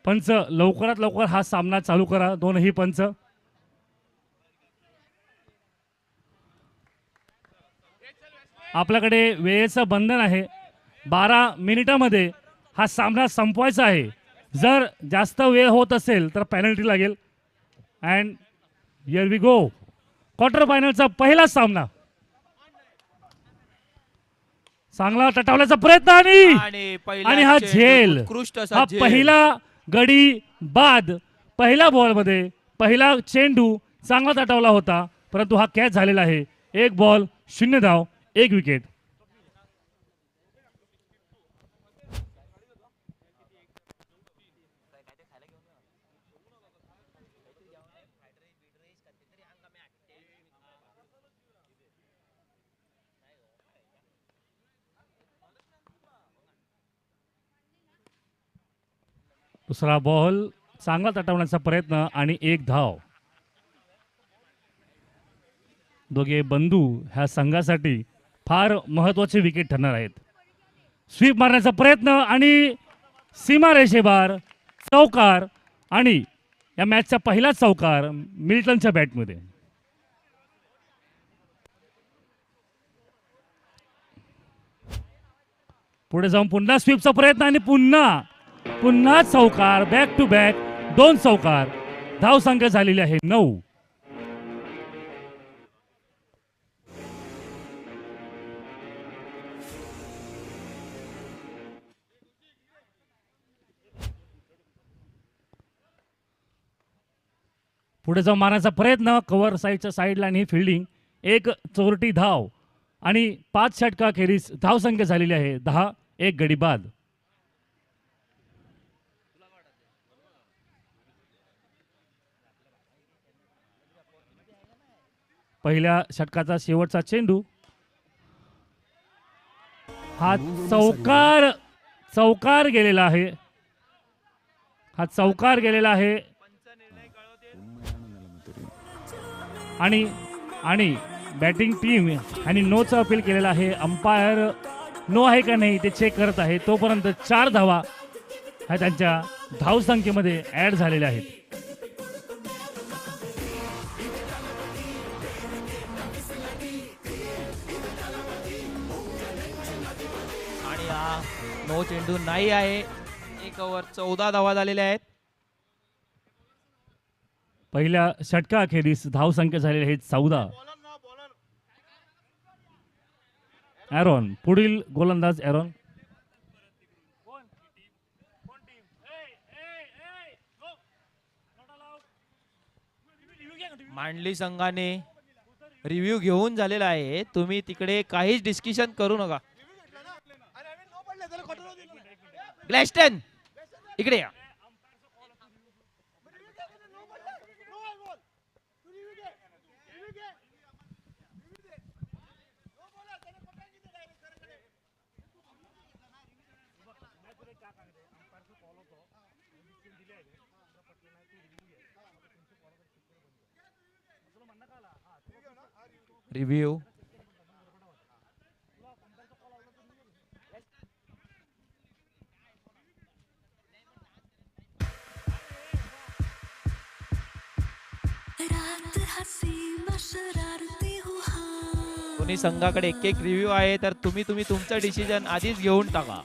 पंच लवकरात लवकर हा सामना चालू करा, दोनही पंच. आपल्याकडे वेळेचं बंधन आहे, 12 मिनिटामध्ये हा सामना संपवायचा आहे. जर जास्त वेळ होत असेल तर पेनल्टी लागेल. And here we go, quarter फायनलचा पहिला सामना. चांगला तटवण्याचा प्रयत्न आणि हा झेल, हा पहिला गडी बाद. पहिल्या बॉलमध्ये पहिला चेंडू चांगला तटवला होता, परंतु हा कॅच झालेला आहे. 1 बॉल 0 धाव 1 विकेट. दुसरा बॉल चांगला तटवण्याचा प्रयत्न आणि 1 धाव. दोघे बंधू ह्या संघासाठी फार महत्वाचे विकेट ठरणार आहेत. स्वीप मारण्याचा प्रयत्न आणि सीमारेषेबार चौकार, आणि या मॅचचा पहिला चौकार मिल्टनच्या बॅटमध्ये. पुढे जाऊन पुन्हा स्वीपचा प्रयत्न आणि पुन्हा चौकार. बॅक टू बॅक 2 चौकार. धावसंख्या झालेली आहे 9. पुढे जाऊन मारण्याचा प्रयत्न, कव्हर साईडच्या साईडला आणि फिल्डिंग. 1 चोरटी धाव आणि 5 षटका खेरीज धावसंख्या झालेली आहे 10. 1 गडी बाद. पहिल्या षटकाचा शेवटचा चेंडू, हा चौकार गेलेला आहे. हा चौकार गेलेला आहे आणि बॅटिंग टीम आणि नोचं अपील केलेलं आहे. अंपायर नो आहे का नाही ते चेक करत आहे. तोपर्यंत 4 धावा ह्या त्यांच्या धावसंख्येमध्ये ऍड झालेल्या आहेत. आणि हा नो चेंडू नाही आहे. 1 ओव्हर 14 धावा झालेल्या आहेत. पहिल्या षटकाखेरीस धावसंख्या झालेली आहे 14. ॲरॉन पुढील गोलंदाज. ॲरॉन मांडली संघाने रिव्ह्यू घेऊन झालेला आहे. तुम्ही तिकडे काहीच डिस्कशन करू नका. ग्लॅस्टन इकडे या. रिव्ह्यू दोन्ही संघाकडे एक रिव्ह्यू आहे, तर तुम्ही तुमचं डिसिजन आधीच घेऊन टाका.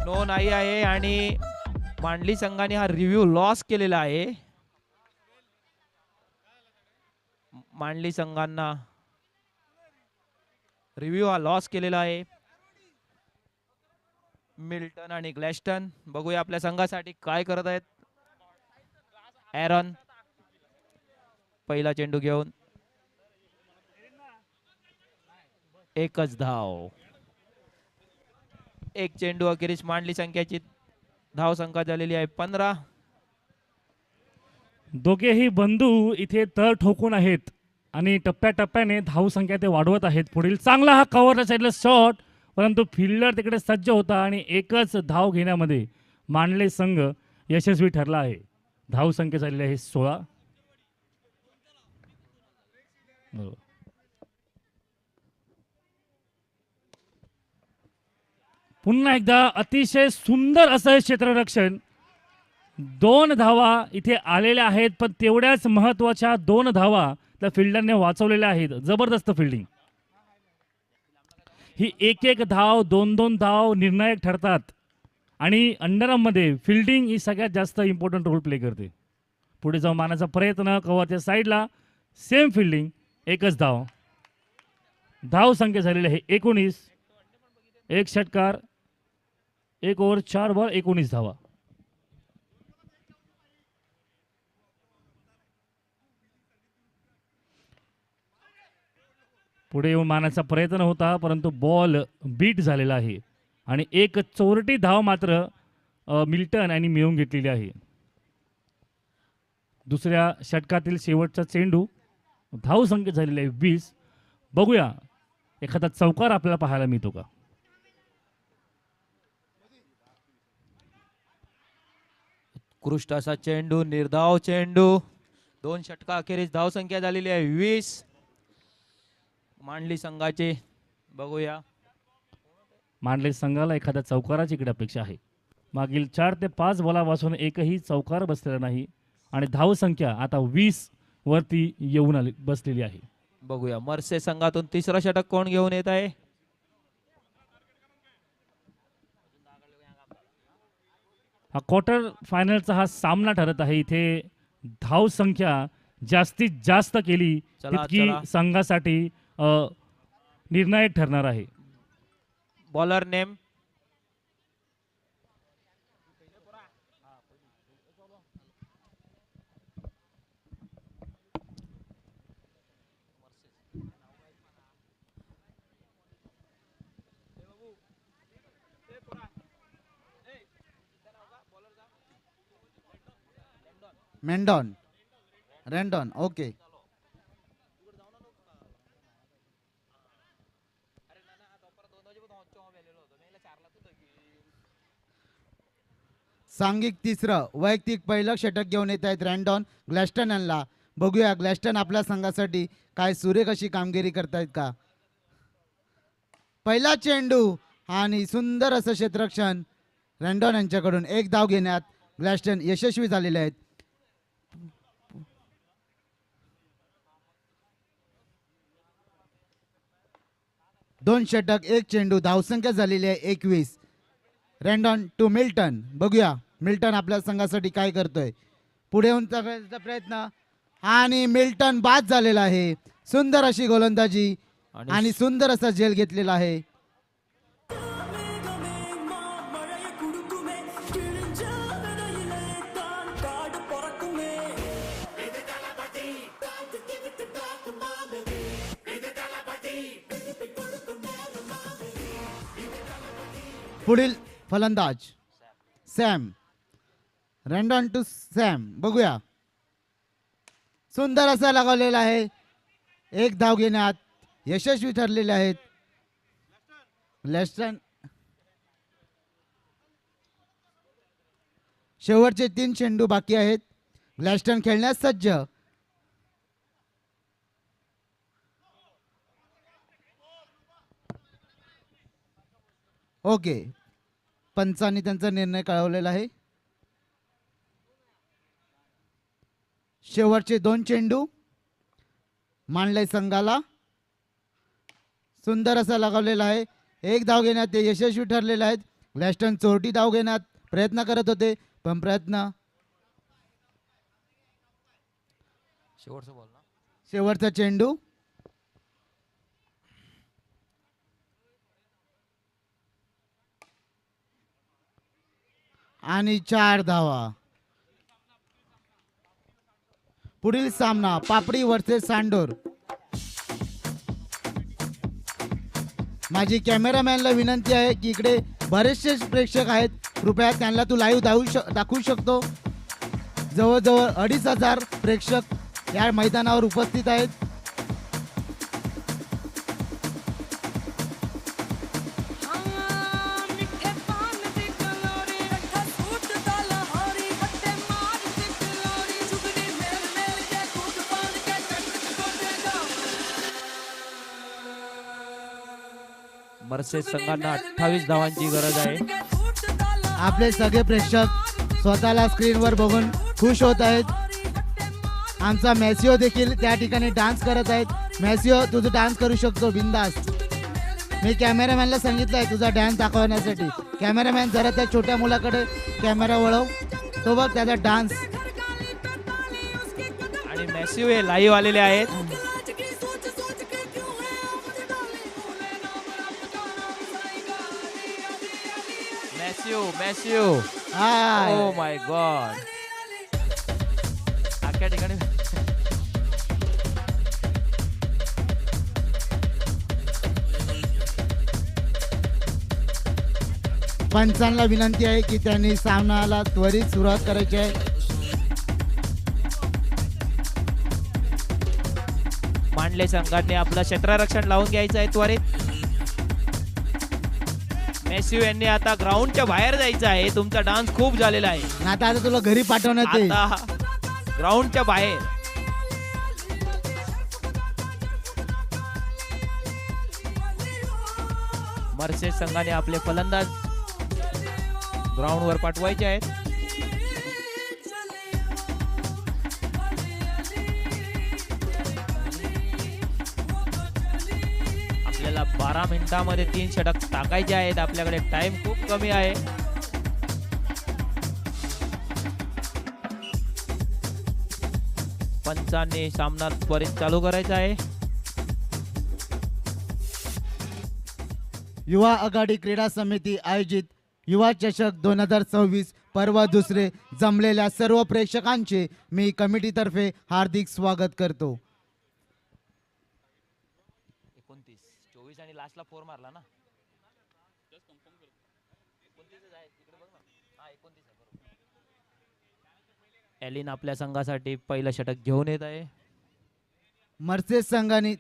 नो नाही आहे आणि मांडली संघाने हा रिव्ह्यू लॉस केलेला आहे. मांडली संघांना रिव्ह्यू हा लॉस केलेला आहे. मिल्टन आणि ग्लॅस्टन बघूया आपल्या संघासाठी काय करत आहेत. ॲरॉन पहिला चेंडू घेऊन 1च धाव. 1 चेंडू अखेरीस मांडली संख्याची धाव संख्या झालेली आहे 15. दोघेही बंधू इथे तळ ठोकून आहेत आणि टप्प्याटप्प्याने धावसंख्या ते वाढवत आहेत. पुढील चांगला हा कव्हरच्या साईडला शॉट, परंतु फिल्डर तिकडे सज्ज होता आणि एकच धाव घेण्यामध्ये मांडले संघ यशस्वी ठरला आहे. धावसंख्या झालेली आहे 16. बरोबर. पुन्हा एकदा अतिशय सुंदर असं हे क्षेत्ररक्षण. 2 धावा इथे आलेल्या आहेत, पण तेवढ्याच महत्वाच्या 2 धावा त्या फिल्डरने वाचवलेल्या आहेत. जबरदस्त फिल्डिंग. ही एक धाव 2 धाव निर्णायक ठरतात आणि अंडरआर्ममध्ये फिल्डिंग ही सगळ्यात जास्त इम्पॉर्टंट रोल प्ले करते. पुढे जाऊन मारण्याचा प्रयत्न, कव्हरच्या साईडला सेम फिल्डिंग, एकच धाव. धाव संख्या झालेली आहे 19. एक षटकार, 1 ओव्हर 4 बॉल, 19 धावा. पुढे येऊन मारण्याचा प्रयत्न होता, परंतु बॉल बीट झालेला आहे आणि एक चोरटी धाव मात्र मिल्टन यांनी मिळवून घेतलेली आहे. दुसऱ्या षटकातील शेवटचा चेंडू. धाव संख्या झालेली आहे 20. बघूया एखादा चौकार आपल्याला पाहायला मिळतो का. उत्कृष्ट असा चेंडू, निर्धाव चेंडू. 2 षटका अखेरीस धाव संख्या झालेली आहे 20. मांडली संघाचे. बघूया मांडले संघाला एखाद्या चौकाराची इकडे अपेक्षा आहे. मागील 4 ते 5 बॉलापासून एकही चौकार बसलेला नाही आणि धाव संख्या आता 20 वरती येऊन बसलेली आहे. बघूया मर्से संघातून तिसरा षटक कोण घेऊन येत आहे. हा क्वार्टर फायनलचा हा सामना ठरत आहे. इथे धाव संख्या जास्तीत जास्त केली तितकी संघासाठी निर्णायक ठरणार आहे. Bowler name. Mendon, Randon. Okay. सांघिक तिसरं वैयक्तिक पहिलं षटक घेऊन येत आहेत रॅन्डॉन ग्लॅस्टन यांना. बघूया ग्लॅस्टन आपल्या संघासाठी काय सुरेख अशी कामगिरी करतायत का. पहिला चेंडू आणि सुंदर असं क्षेत्ररक्षण रॅन्डॉन यांच्याकडून. 1 धाव घेण्यात ग्लॅस्टन यशस्वी झालेले आहेत. दोन षटक 1 चेंडू, धावसंख्या झालेली आहे 21. रॅन्डॉन टू मिल्टन. बघूया मिल्टन आपल्या संघासाठी काय करतोय. पुढे येऊन करण्याचा प्रयत्न आणि मिल्टन बाद झालेला आहे. सुंदर अशी गोलंदाजी आणि सुंदर असा झेल घेतलेला आहे. पुढील फलंदाज सॅम. रॅन्डॉन to Sam. बघूया सुंदर असा लगावलेला आहे. 1 धाव घेण्यात यशस्वी ठरलेले आहेत ग्लॅस्टन. शेवटचे 3 चेंडू बाकी आहेत. ग्लॅस्टन खेळण्यास सज्ज. ओके. पंचांनी त्यांचा निर्णय कळवलेला आहे. शेवटचे 2 चेंडू मांडले संघाला. सुंदर असा लगावलेला आहे. 1 धाव घेण्यात ते यशस्वी ठरलेले आहेत. ग्लॅस्टन चोरटी धाव घेण्यात प्रयत्न करत होते, पण प्रयत्न. शेवटचा चेंडू आणि 4 धावा. पुढील सामना पापडी वर्सेस सांडोर. माझी कॅमेरामॅनला विनंती आहे की इकडे बरेचसे प्रेक्षक आहेत, कृपया त्यांना तू लाईव्ह दाखवू शकतो. जवळजवळ 2500 प्रेक्षक या मैदानावर उपस्थित आहेत. मर्सेस संघांना 28 धावांची गरज आहे. आपले सगळे प्रेक्षक स्वतःला स्क्रीनवर बघून खुश होत आहेत. आमचा मॅसिओ देखील त्या ठिकाणी डान्स करत आहेत. मॅसिओ तुझं डान्स करू शकतो बिंदास. मी कॅमेरामॅनला सांगितलंय तुझा डान्स दाखवण्यासाठी. कॅमेरामॅन जरा त्या छोट्या मुलाकडे कॅमेरा वळव, तो बघ त्याचा डान्स. आणि मॅसिव हे लाईव्ह आलेले आहेत. Massive high. Oh my God. अख्ख्या ठिकाणी पंचांना विनंती आहे की त्यांनी सामन्याला त्वरित सुरुवात करायची आहे. मांडले संघाने आपलं क्षेत्ररक्षण लावून घ्यायचं आहे त्वरित. मॅसिव यांनी आता ग्राउंडच्या बाहेर जायचं आहे. तुमचा डान्स खूप झालेला आहे. आता तुला घरी पाठवण्यात येईल. आता ग्राउंडच्या बाहेर. मर्सेस संघाने आपले फलंदाज ग्राउंडवर पाठवायचे आहेत. आपल्याला 12 मिनिटांमध्ये 3 षटक टाकायचे आहेत. आपल्याकडे टाइम खूप कमी आहे. पंचांनी सामना त्वरित चालू करायचा आहे. युवा आघाडी क्रीडा समिती आयोजित युवा चषक 2026 पर्व दुसरे जमलेल्या सर्व प्रेक्षकांचे मी कमिटीतर्फे हार्दिक स्वागत करतो. 29, 24 आणि लास्टला 4 मारला ना. एलिन आपल्या संघासाठी पहिलं षटक घेऊन येत आहे. मर्सेस संघाने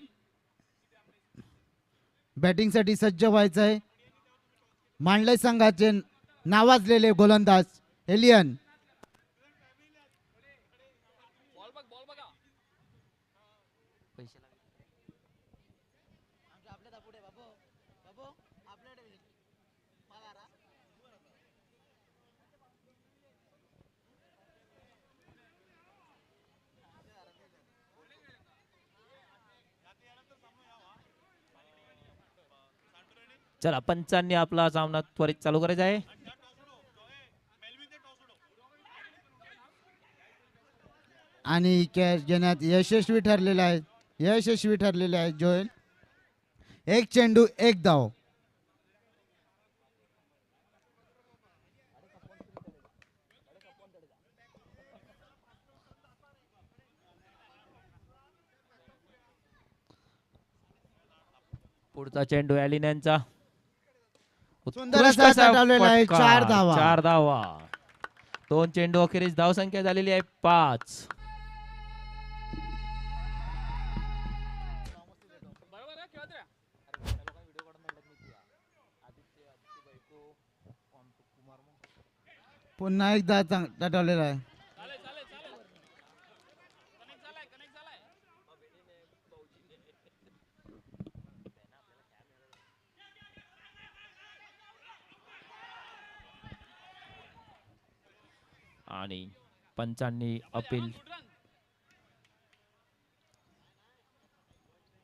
बॅटिंगसाठी सज्ज व्हायचं आहे. मांडले संघाचे नावाजलेले गोलंदाज एलियन. चला पंचांनी आपला सामना त्वरित चालू करायचा आहे. आणि कॅच घेण्यात यशस्वी ठरलेले आहेत जोएल. एक चेंडू एक धाव. पुढचा चेंडू एलिन यांचा. सुंदर असा टाळलेला आहे. 4 धावा. 4 धावा. 2 चेंडू अखेरीस धाव संख्या झालेली आहे 5. पुन्हा एकदा टाळलेला आहे. आणि पंचांनी अपील.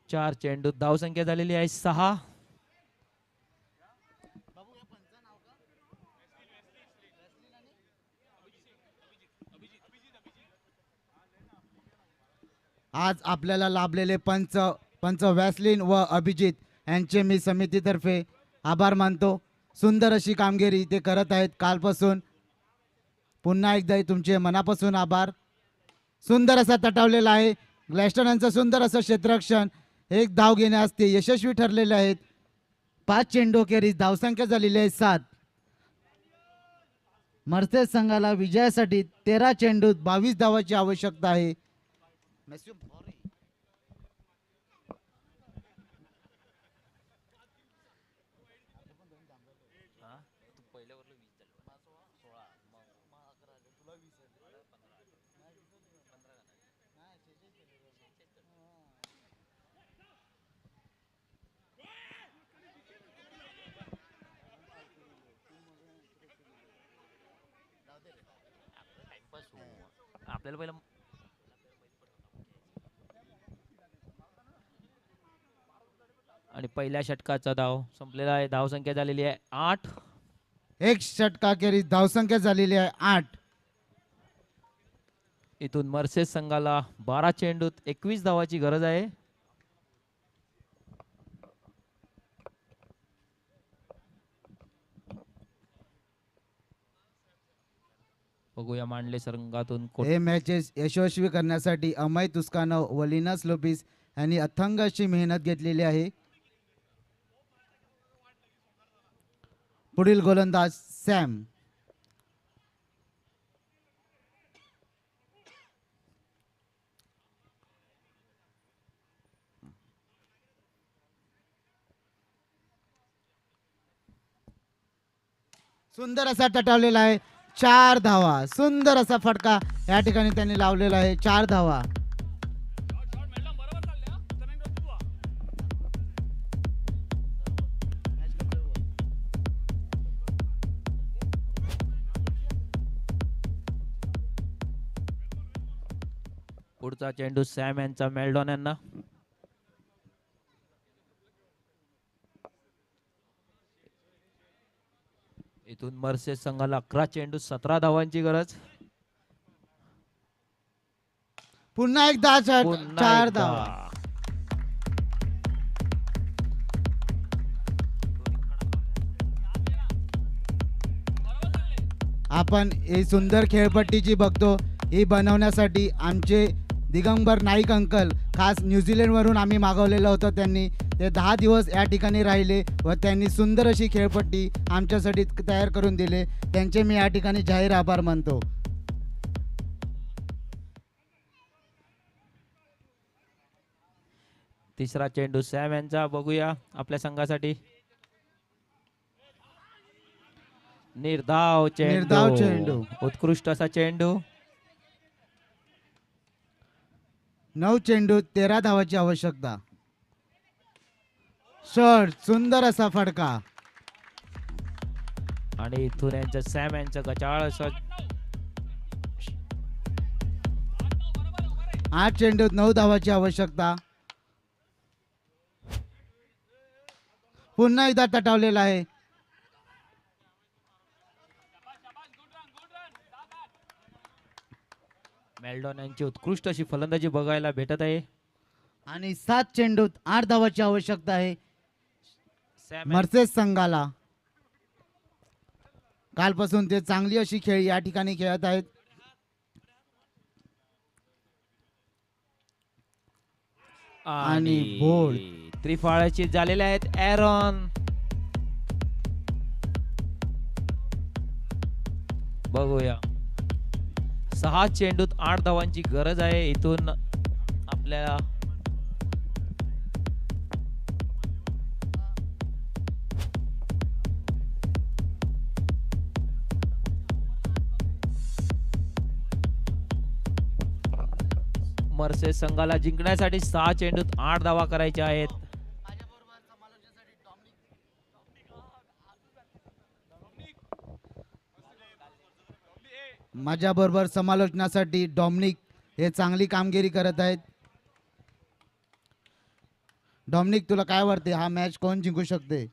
4 चेंडू धाव संख्या झालेली आहे 6. आज आपल्याला लाभलेले पंच वॅसलिन व अभिजित यांचे मी समितीतर्फे आभार मानतो. सुंदर अशी कामगिरी ते करत आहेत कालपासून. पुन्हा एकदा तुमचे मनापासून आभार. सुंदर असा तटावलेला आहे. ग्लॅस्टन यांचं सुंदर असं क्षेत्ररक्षण. 1 धाव घेण्यास ते यशस्वी ठरलेले आहेत. 5 चेंडू अखेरीस धावसंख्या झालेली आहे 7. मर्सेस संघाला विजयासाठी 13 चेंडूत 22 धावाची आवश्यकता आहे. आपल्याला पहिलं आणि पहिल्या षटकाचा धाव संपलेला आहे. धाव संख्या झालेली आहे 8. एक षटकाखेरीज धावसंख्या झालेली आहे 8. इथून मर्सेस संघाला 12 चेंडूत 21 धावाची गरज आहे. बघूया मांडले संघातून हे मॅचेस यशस्वी करण्यासाठी अमय तुस्कानव व लिनस लोपिस यांनी अथंग अशी मेहनत घेतलेली आहे. पुढील गोलंदाज सॅम. सुंदर असा टटावलेला आहे. 4 धावा. सुंदर असा फटका या ठिकाणी त्यांनी लावलेला आहे. 4 धावा. पुढचा चेंडू सॅम यांचा मेल्डॉन यांना. इथून मर्सेस संघाला 11 चेंडू 17 धावांची गरज. पुन्हा एकदा पुन्हा 4 एकदा. धावा. आपण ही सुंदर खेळपट्टी जी बघतो ही बनवण्यासाठी आमचे दिगंबर नाईक अंकल खास न्यूझीलंड वरून आम्ही मागवलेलं होतं. त्यांनी ते 10 दिवस या ठिकाणी राहिले व त्यांनी सुंदर अशी खेळपट्टी आमच्यासाठी तयार करून दिले. त्यांचे मी या ठिकाणी जाहीर आभार मानतो. तिसरा चेंडू सॅम यांचा. बघूया आपल्या संघासाठी. निर्धाव चेंडू. उत्कृष्ट असा चेंडू. 9 चेंडू 13 धावाची आवश्यकता. शॉट. सुंदर असा फटका. आणि इथून यांच्या सॅम यांचं गचाळ असं 8 चेंडूत 9 धावाची आवश्यकता. पुन्हा एकदा तटावलेला आहे. मेल्डॉन यांची उत्कृष्ट अशी फलंदाजी बघायला भेटत आहे. आणि 7 चेंडूत 8 धावाची आवश्यकता आहे सॅम मर्सेस संघाला. कालपासून ते चांगली अशी खेळ या ठिकाणी खेळत आहेत. आणि बोल. त्रिफळाची झालेले आहेत. ॲरॉन. बघूया 6 चेंडूत 8 धावांची गरज आहे. इथून आपल्याला मर्सेस संघाला जिंकण्यासाठी 6 चेंडूत 8 धावा करायच्या आहेत. माझ्या बरोबर समालोचनासाठी डॉमिनिक हे चांगली कामगिरी करत आहेत. डॉमिनिक, तुला काय वाटते हा मॅच कोण जिंकू शकते?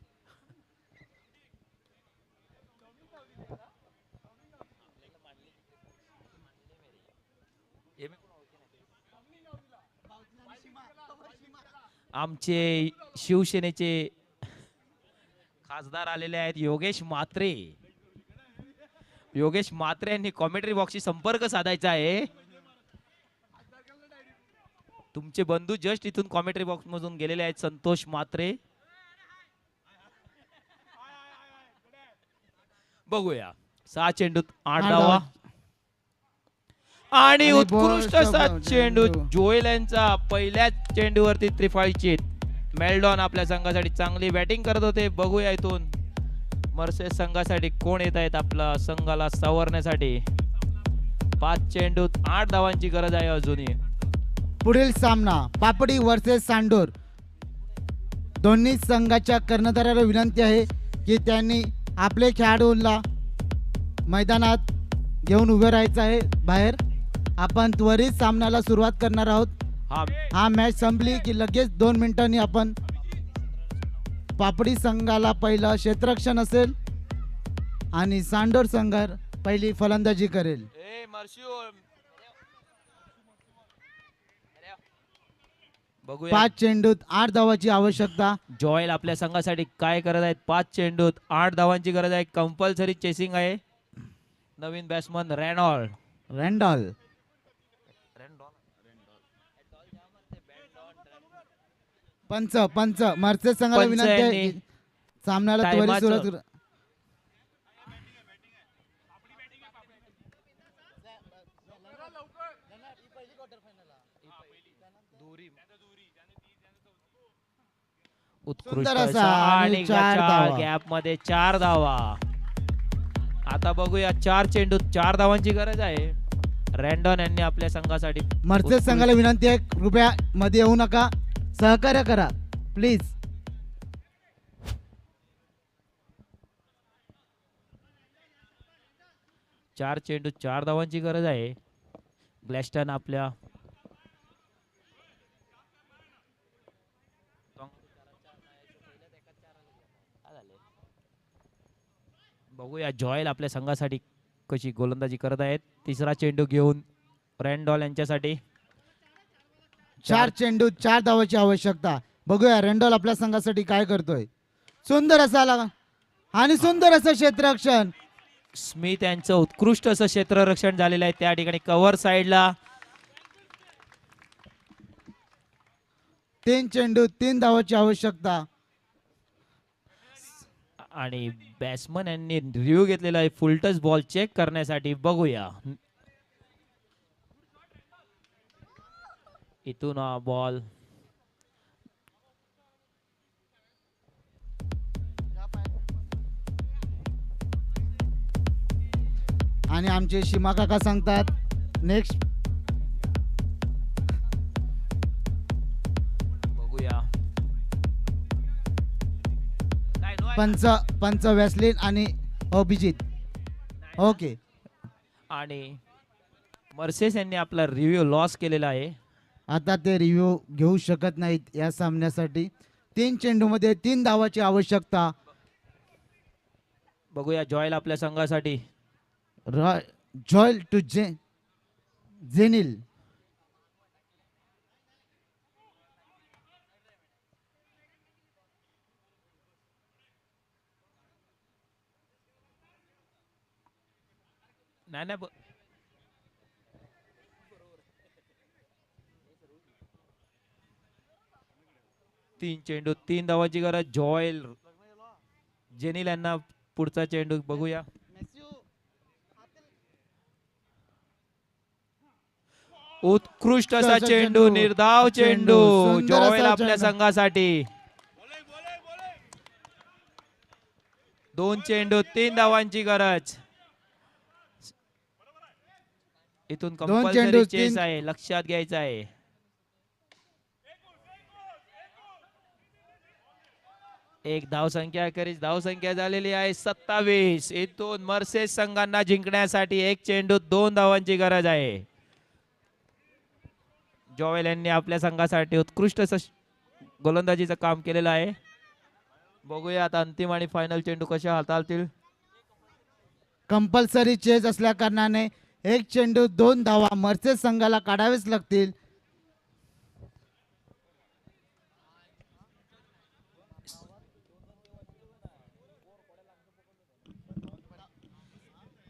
आमचे शिवसेनेचे खासदार आलेले आहेत योगेश म्हात्रे. योगेश म्हात्रे यांनी कॉमेंट्री बॉक्सशी संपर्क साधायचा आहे. तुमचे बंधू जस्ट इथून कॉमेंट्री बॉक्स मधून गेलेले आहेत. संतोष म्हात्रे. बघूया 6 चेंडूत 8 धावा. आणि उत्कृष्ट असा चेंडू जोएल यांचा पहिल्या चेंडूवरती त्रिफळीची. मेल्डॉन आपल्या संघासाठी चांगली बॅटिंग करत होते. बघूया इथून मर्सेस संघासाठी कोण येत आहेत आपला संघाला सावरण्यासाठी. 5 चेंडूत 8 धावांची गरज आहे अजूनही. पुढील सामना पापडी वर्सेस सांडोर. दोन्ही संघाच्या कर्णधाराला विनंती आहे की त्यांनी आपले खेळाडूंना मैदानात घेऊन उभे राहायचं आहे बाहेर. आपण त्वरित सामन्याला सुरुवात करणार आहोत. हा मॅच संपली की लगेच 2 मिनिटांनी आपण पापडी संघाला पहिलं क्षेत्ररक्षण असेल आणि सांडोर संघ पहिली फलंदाजी करेल. बघूया 5 चेंडूत 8 धावाची आवश्यकता. जॉयल आपल्या संघासाठी काय करत आहेत? 5 चेंडूत 8 धावांची गरज आहे. कंपल्सरी चेसिंग आहे. नवीन बॅट्समन रॅन्डॉल पंच मर्सेस संघाला पंच विनंती आहे यांनी की सामन्याला त्वरित टायमाचं- सुरुवात करा. उत्कृष्ट सुंदर असा आणि आणि 4 धावा. गॅप मध्ये 4 धावा. आता बघूया 4 चेंडूत 4 धावांची गरज आहे. रॅन्डॉन यांनी आपल्या संघासाठी मर्सेस संघाला विनंती आहे कृपया मध्ये येऊ नका, सहकार्य करा प्लीज. चार चेंडू 4 धावांची गरज आहे. ग्लॅस्टन आपल्या बघूया जॉयल आपल्या संघासाठी कशी गोलंदाजी करत आहेत. तिसरा चेंडू घेऊन रॅन्डॉल यांच्यासाठी 4 चेंडू 4 धावाची आवश्यकता. बघूया रॅन्डॉल आपल्या संघासाठी काय करतोय. सुंदर असा लागा आणि सुंदर असं क्षेत्ररक्षण. स्मिथ यांचं उत्कृष्ट असं क्षेत्ररक्षण झालेलं आहे. त्या ठिकाणी कव्हर साइडला 3 चेंडू 3 धावाची आवश्यकता. आणि बॅट्समन यांनी रिव्ह्यू घेतलेला आहे फुल टच बॉल चेक करण्यासाठी. बघूया इथून हा बॉल आणि आमचे शिमा काका सांगतात नेक्स्ट. बघूया पंच वॅसलिन आणि अभिजित. ओके आणि मर्सेस यांनी आपला रिव्ह्यू लॉस केलेला आहे. आता ते रिव्ह्यू घेऊ शकत नाहीत या सामन्यासाठी. 3 चेंडूमध्ये 3 धावाची आवश्यकता. बघूया जॉयल आपल्या संघासाठी जॉयल टू जेनिल. नाही नाही 3 चेंडू 3 धावांची गरज. जॉयल जेनिल यांना पुढचा चेंडू बघूया. उत्कृष्ट असा चेंडू निर्धाव चेंडू जॉयल आपल्या संघासाठी. 2 चेंडू 3 धावांची गरज. इथून कंपल्सरी चेस आहे, लक्षात घ्यायचं आहे. एक धावसंख्या अखेरीस धावसंख्या झालेली आहे 27. इथून मर्सेस संघांना जिंकण्यासाठी 1 चेंडू 2 धावांची गरज आहे. जॉवेल यांनी आपल्या संघासाठी उत्कृष्ट गोलंदाजीचं काम केलेलं आहे. बघूया आता अंतिम आणि फायनल चेंडू कसे हाताळतील. कंपल्सरी चेस असल्या कारणाने 1 चेंडू 2 धावा मर्सेस संघाला काढावेच लागतील.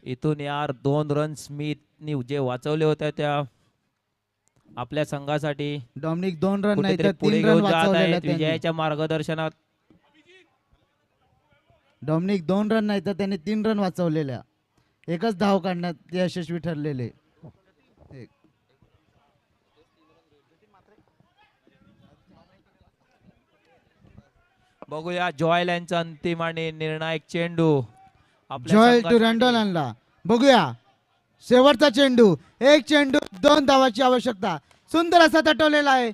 इथून यार 2 रन स्मिथनी जे वाचवले होते त्या आपल्या संघासाठी डॉमिनिक 2 रन नाही कुठेतरी तर पुढे 3 रन घेऊन जात वाचवलेले आहेत त्यांनी. विजयाच्या मार्गदर्शनात. डॉमिनिक 2 रन नाही तर त्यांनी 3 रन वाचवलेल्या. एकच धाव काढण्यात ते यशस्वी ठरलेले. बघूया जॉयल यांचा अंतिम आणि निर्णायक चेंडू आपल्या जॉयल टू संघासाठी. रॅन्डॉल आणला. बघूया शेवटचा चेंडू 1 चेंडू 2 धावाची आवश्यकता. सुंदर असा तटवलेला आहे.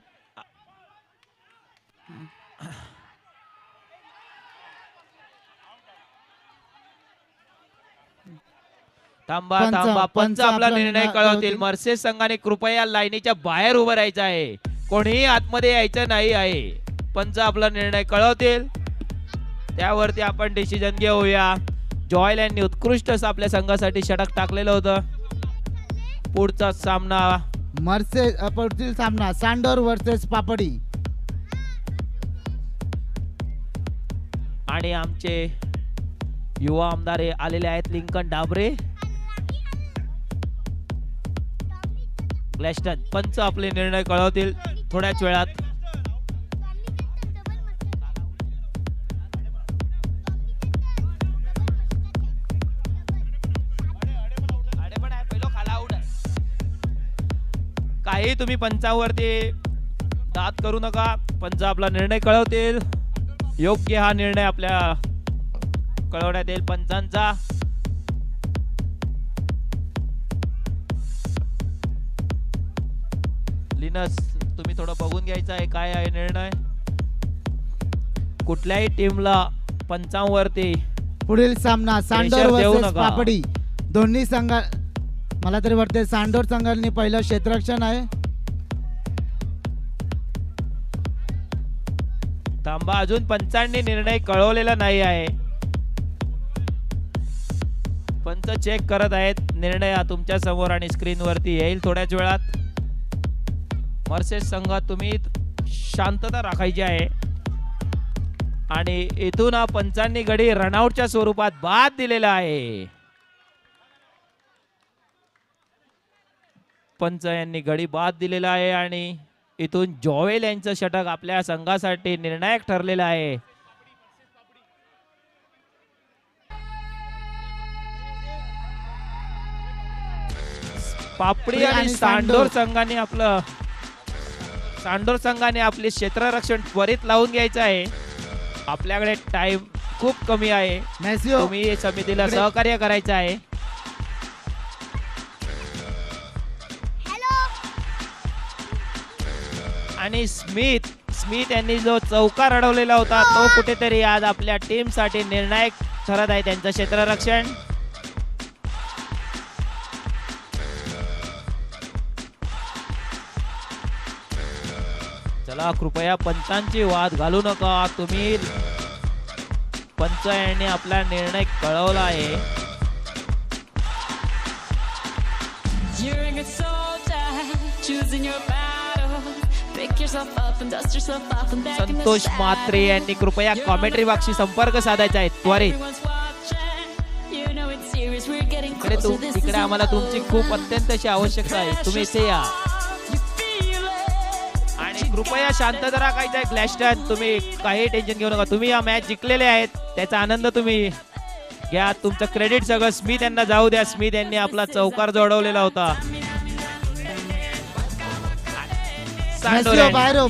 थांबा पंच- थांबा पंच पंच आपला आपला निर्णय निर्णय कळवतील. कळवतील. मर्सेस संघाने कृपया लाईनीच्या बाहेर उभं राहायचं आहे. कोणीही आतमध्ये यायचं नाही आहे. पंच आपला निर्णय कळवतील, त्यावरती आपण डिसिजन घेऊया. जॉयल यांनी उत्कृष्ट असं आपल्या संघासाठी षटक टाकलेलं होतं. पुढचा सामना पुढील सामना सांडोर वर्सेस पापडी. आणि आमचे युवा आमदार हे आलेले आहेत, लिंकन डाबरे, ग्लॅस्टन. पंच आपले निर्णय कळवतील थोड्याच वेळात. काही तुम्ही पंचावरती दाद करू नका. पंच आपला निर्णय कळवतील. योग्य हा निर्णय आपल्या कळवण्यात येईल पंचांचा. लिनस, तुम्ही थोडं बघून घ्यायचं आहे काय आहे निर्णय. कुठल्याही टीमला पंचावरती पुढील सामना सांडोर Pressure देऊ वर्सेस नका. पापडी. दोन्ही संघ, मला तरी वाटते सांडोर संघाने पहिलं क्षेत्ररक्षण आहे. थांबा, अजून पंचांनी निर्णय कळवलेला नाही आहे. पंच चेक करत आहेत. निर्णय हा तुमच्या समोर आणि स्क्रीन वरती येईल थोड्याच वेळात. मर्सेस संघ तुम्ही शांतता राखायची आहे. आणि इथून हा पंचांनी गडी रनआउटच्या स्वरूपात बाद दिलेला आहे. पंच यांनी गडी बाद दिलेला आहे आणि इथून जॉवेल यांचं षटक आपल्या संघासाठी निर्णायक ठरलेलं आहे. पापडी आणि सांडोर संघाने आपले क्षेत्ररक्षण त्वरित लावून घ्यायचं आहे. आपल्याकडे टाइम खूप कमी आहे. मॅसिओ तुम्ही समितीला सहकार्य करायचं आहे. आणि स्मिथ यांनी जो चौकार अडवलेला होता तो कुठेतरी आज आपल्या टीम साठी निर्णायक ठरत आहे. त्यांचं क्षेत्ररक्षण. चला, कृपया पंचांची वाद घालू नका. तुम्ही पंच यांनी आपला निर्णय कळवला आहे. You're a good soldier, choosing your battles. Pick yourself up and dust yourself off and back in the Santosh Mhatre यांनी कृपया कॉमेंट्री बॉक्सशी संपर्क साधायचा आहे त्वरित. Everyone's watching. You know it's serious. We're getting इकडे closer. This is तिकडे आम्हाला तुमची खूप अत्यंत अशी आवश्यकता आहे. तुम्ही इथे या You feel it. आणि कृपया शांतता राखायचं आहे. ग्लॅस्टन, तुम्ही काही टेन्शन घेऊ नका. तुम्ही हा मॅच जिंकलेले आहेत, त्याचा आनंद तुम्ही घ्या. तुमचं क्रेडिट सगळं स्मिथ यांना जाऊ द्या. स्मिथ यांनी आपला चौकार जोडवलेला होता. मॅसिओ बाहेर हो.